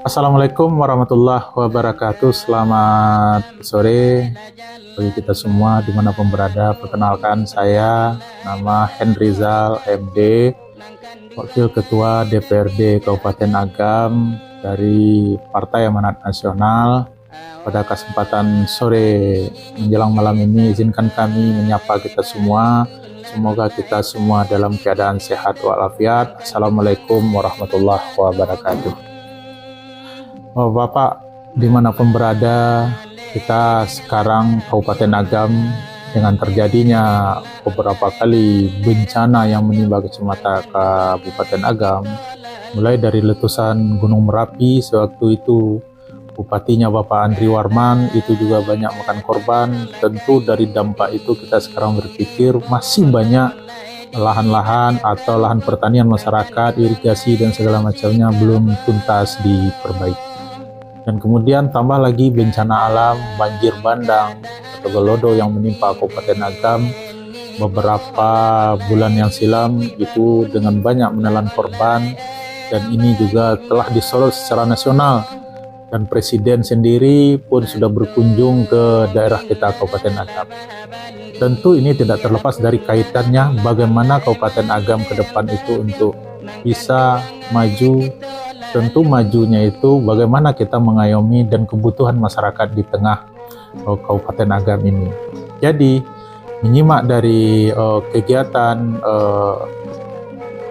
Assalamualaikum warahmatullahi wabarakatuh. Selamat sore bagi kita semua dimanapun berada. Perkenalkan, saya nama Henrizal MD, Wakil Ketua DPRD Kabupaten Agam dari Partai Amanat Nasional. Pada kesempatan sore menjelang malam ini, izinkan kami menyapa kita semua. Semoga kita semua dalam keadaan sehat walafiat. Assalamualaikum warahmatullahi wabarakatuh. Bapak dimanapun berada, kita sekarang Kabupaten Agam dengan terjadinya beberapa kali bencana yang menimpa kecamatan Kabupaten Agam, mulai dari letusan Gunung Merapi sewaktu itu Bupatinya Bapak Andri Warman itu juga banyak makan korban. Tentu dari dampak itu kita sekarang berpikir masih banyak lahan-lahan atau lahan pertanian masyarakat, irigasi dan segala macamnya belum tuntas diperbaiki. Dan kemudian tambah lagi bencana alam, banjir bandang atau gelodo yang menimpa Kabupaten Agam beberapa bulan yang silam itu dengan banyak menelan korban, dan ini juga telah disorot secara nasional, dan Presiden sendiri pun sudah berkunjung ke daerah kita Kabupaten Agam. Tentu ini tidak terlepas dari kaitannya bagaimana Kabupaten Agam ke depan itu untuk bisa maju. Tentu majunya itu bagaimana kita mengayomi dan kebutuhan masyarakat di tengah Kabupaten Agam ini. Jadi menyimak dari kegiatan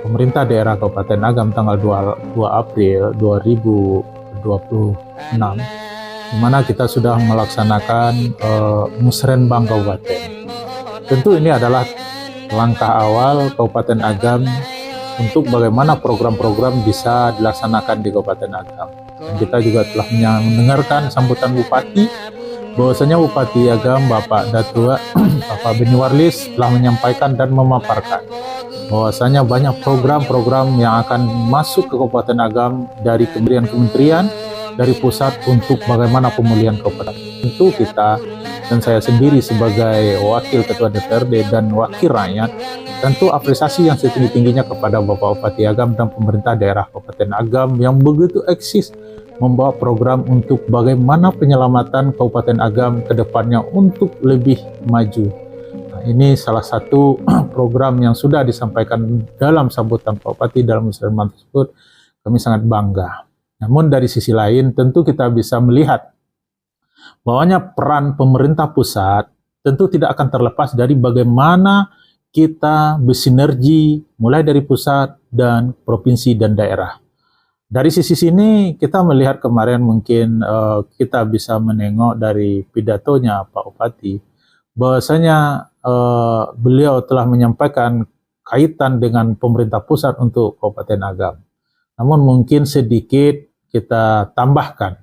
pemerintah daerah Kabupaten Agam tanggal 2 April 2026, di mana kita sudah melaksanakan musrenbang kabupaten. Tentu ini adalah langkah awal Kabupaten Agam untuk bagaimana program-program bisa dilaksanakan di Kabupaten Agam. Dan kita juga telah mendengarkan sambutan Bupati, bahwasanya Bupati Agam Bapak Datua Bapak Beni Warlis telah menyampaikan dan memaparkan bahwasanya banyak program-program yang akan masuk ke Kabupaten Agam dari kementerian-kementerian dari pusat untuk bagaimana pemulihan kabupaten. Tentu kita dan saya sendiri sebagai Wakil Ketua DPRD dan Wakil Rakyat tentu apresiasi yang setinggi-tingginya kepada Bapak Bupati Agam dan pemerintah daerah Kabupaten Agam yang begitu eksis membawa program untuk bagaimana penyelamatan Kabupaten Agam ke depannya untuk lebih maju. Nah, ini salah satu program yang sudah disampaikan dalam sambutan Pak Bupati dalam musrenbang tersebut. Kami sangat bangga. Namun dari sisi lain tentu kita bisa melihat bahwanya peran pemerintah pusat tentu tidak akan terlepas dari bagaimana kita bersinergi mulai dari pusat dan provinsi dan daerah. Dari sisi sini kita melihat kemarin mungkin kita bisa menengok dari pidatonya Pak Bupati bahwasanya beliau telah menyampaikan kaitan dengan pemerintah pusat untuk Kabupaten Agam. Namun mungkin sedikit kita tambahkan.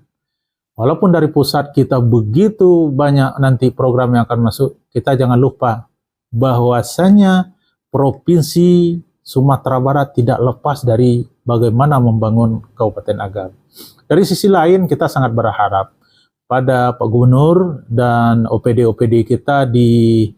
Walaupun dari pusat kita begitu banyak nanti program yang akan masuk, kita jangan lupa bahwasanya Provinsi Sumatera Barat tidak lepas dari bagaimana membangun Kabupaten Agam. Dari sisi lain kita sangat berharap pada Pak Gubernur dan OPD-OPD kita di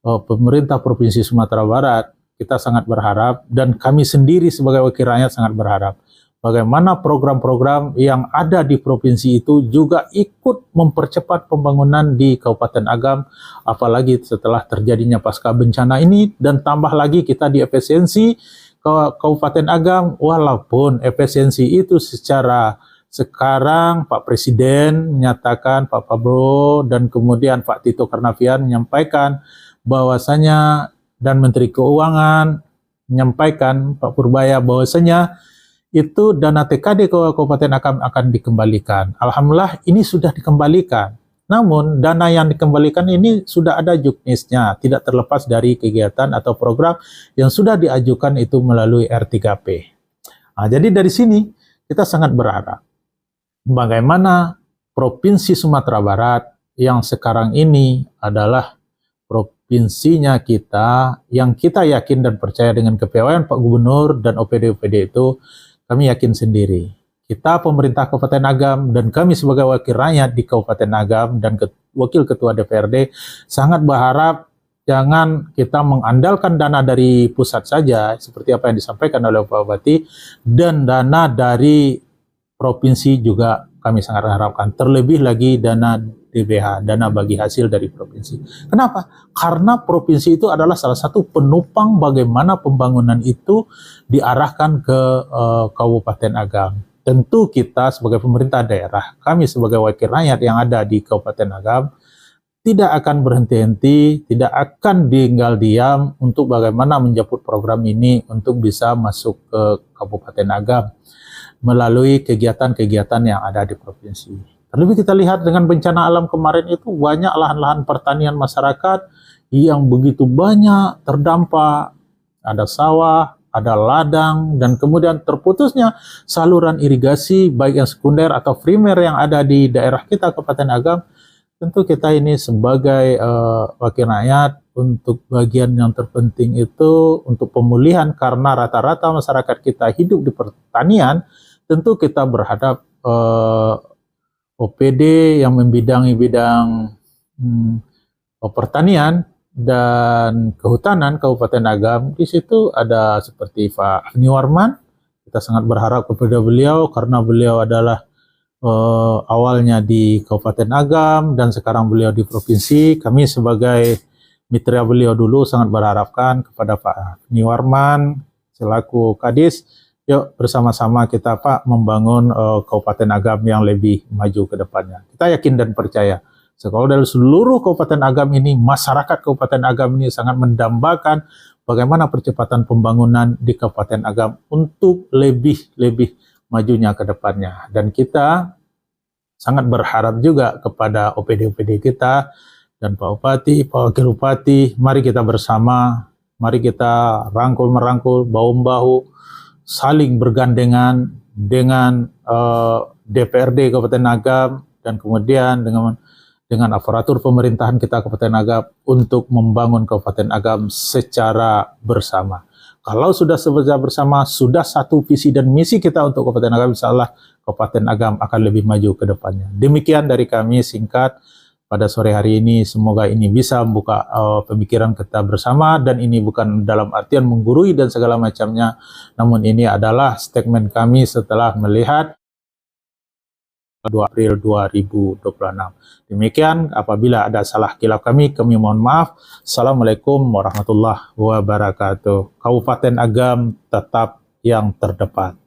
pemerintah Provinsi Sumatera Barat, kita sangat berharap dan kami sendiri sebagai wakil rakyat sangat berharap bagaimana program-program yang ada di provinsi itu juga ikut mempercepat pembangunan di Kabupaten Agam, apalagi setelah terjadinya pasca bencana ini, dan tambah lagi kita di efisiensi Kabupaten Agam, walaupun efisiensi itu secara sekarang Pak Presiden menyatakan, Pak Prabowo dan kemudian Pak Tito Karnavian menyampaikan bahwasanya, dan Menteri Keuangan menyampaikan, Pak Purbaya, bahwasanya itu dana TKD ke Kabupaten Agam akan dikembalikan. Alhamdulillah ini sudah dikembalikan. Namun dana yang dikembalikan ini sudah ada juknisnya, tidak terlepas dari kegiatan atau program yang sudah diajukan itu melalui R3P. Nah, jadi dari sini kita sangat berharap bagaimana Provinsi Sumatera Barat yang sekarang ini adalah provinsinya kita, yang kita yakin dan percaya dengan kepegawaian Pak Gubernur dan OPD-OPD itu, kami yakin sendiri. Kita pemerintah Kabupaten Agam dan kami sebagai wakil rakyat di Kabupaten Agam dan wakil ketua DPRD sangat berharap jangan kita mengandalkan dana dari pusat saja seperti apa yang disampaikan oleh Pak Bupati dan dana dari provinsi juga kami sangat harapkan. Terlebih lagi dana DBH, dana bagi hasil dari provinsi. Kenapa? Karena provinsi itu adalah salah satu penopang bagaimana pembangunan itu diarahkan ke Kabupaten Agam. Tentu kita sebagai pemerintah daerah, kami sebagai wakil rakyat yang ada di Kabupaten Agam, tidak akan berhenti-henti, tidak akan tinggal diam untuk bagaimana menjemput program ini untuk bisa masuk ke Kabupaten Agam melalui kegiatan-kegiatan yang ada di provinsi. Terlebih kita lihat dengan bencana alam kemarin itu banyak lahan-lahan pertanian masyarakat yang begitu banyak terdampak, ada sawah, ada ladang, dan kemudian terputusnya saluran irigasi baik yang sekunder atau primer yang ada di daerah kita Kabupaten Agam. Tentu kita ini sebagai wakil rakyat untuk bagian yang terpenting itu untuk pemulihan karena rata-rata masyarakat kita hidup di pertanian, tentu kita berhadap OPD yang membidangi bidang pertanian dan kehutanan Kabupaten Agam. Di situ ada seperti Pak Afni Warman. Kita sangat berharap kepada beliau karena beliau adalah awalnya di Kabupaten Agam dan sekarang beliau di provinsi. Kami sebagai mitra beliau dulu sangat berharapkan kepada Pak Afni Warman selaku Kadis, yuk bersama-sama kita Pak membangun Kabupaten Agam yang lebih maju ke depannya. Kita yakin dan percaya kalau dari seluruh Kabupaten Agam ini, masyarakat Kabupaten Agam ini sangat mendambakan bagaimana percepatan pembangunan di Kabupaten Agam untuk lebih majunya ke depannya. Dan kita sangat berharap juga kepada OPD-OPD kita dan Pak Bupati, Pak Wakil Bupati, mari kita bersama, mari kita rangkul-merangkul, bahu-membahu, saling bergandengan dengan DPRD Kabupaten Agam dan kemudian dengan aparatur pemerintahan kita Kabupaten Agam untuk membangun Kabupaten Agam secara bersama. Kalau sudah bersama, sudah satu visi dan misi kita untuk Kabupaten Agam, insya Allah Kabupaten Agam akan lebih maju ke depannya. Demikian dari kami singkat pada sore hari ini. Semoga ini bisa membuka pemikiran kita bersama, dan ini bukan dalam artian menggurui dan segala macamnya, namun ini adalah statement kami setelah melihat 2 April 2026. Demikian, apabila ada salah kilaf kami mohon maaf. Assalamualaikum warahmatullahi wabarakatuh. Kabupaten Agam tetap yang terdepan.